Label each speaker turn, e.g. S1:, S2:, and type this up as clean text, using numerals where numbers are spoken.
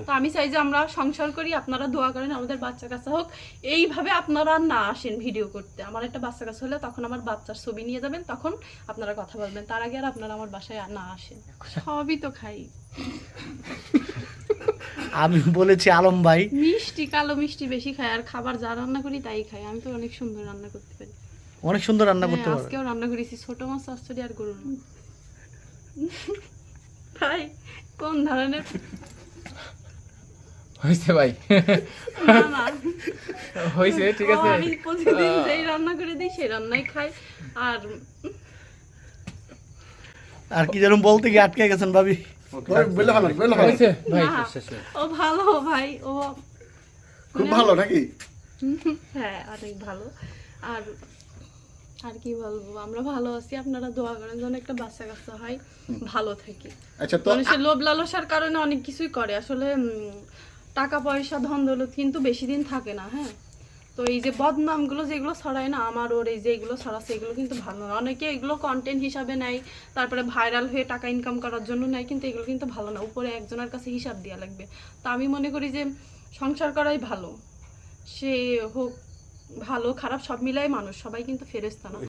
S1: তো আমি চাই যে আমরা সংসার করি, আপনারা দোয়া করেন আমাদের বাচ্চা কাচ্চা হোক। এইভাবে আপনারা না আসেন ভিডিও করতে। আমার একটা বাচ্চা কাচ্চা হলে তখন আমার বাচ্চার ছবি নিয়ে যাবেন, তখন আপনারা কথা বলবেন। তার আগে আর আপনারা আমার বাসায় না আসেন। সবই তো খাই।
S2: আমি বলেছি আলম ভাই
S1: মিষ্টি, কালো মিষ্টি বেশি খাই, আর খাবার যা রান্না করি তাই খাই। আমি তো অনেক সুন্দর রান্না করতে পারি।
S2: অনেক সুন্দর রান্না করতে পারে।
S1: আজকেও রান্না করেছি ছোট মাছ, চচ্চড়ি আর গরুর মাংস। ভাই কোন ধরনের?
S3: হয়েছে ভাই,
S1: না না,
S3: হয়েছে, ঠিক আছে।
S1: আমি প্রতিদিন যেই রান্না করে দিই সেই রান্নাই খাই। আর
S2: আর কি যেরকম বলতে গিয়ে আটকে গেছেন ভাবি।
S3: হয়েছে ভাই,
S1: না, ও ভালো ভাই, ও
S4: খুব ভালো নাকি?
S1: হ্যাঁ অনেক ভালো। আর আর কি বলবো, আমরা ভালো আছি, আপনারা দোয়া করেন যেন একটা বাচ্চা কাচ্চা হয়, ভালো থাকি।
S4: আচ্ছা তো
S1: মানুষের লোভ লালসার কারণে অনেক কিছুই করে আসলে। টাকা পয়সা ধন দৌলত কিন্তু বেশি দিন থাকে না। হ্যাঁ, তো এই যে বদনামগুলো যেগুলো ছড়ায় না, আমার ওর এই যে এগুলো ছড়াচ্ছে, এগুলো কিন্তু ভালো না। অনেকে এগুলো কন্টেন্ট হিসাবে নেয়, তারপরে ভাইরাল হয়ে টাকা ইনকাম করার জন্য নেয়, কিন্তু এগুলো কিন্তু ভালো না। উপরে একজনের কাছে হিসাব দেওয়া লাগবে। তো আমি মনে করি যে সংসার করাই ভালো। সে হোক ভালো খারাপ সব মিলাই মানুষ, সবাই কিন্তু ফেরেশতা না।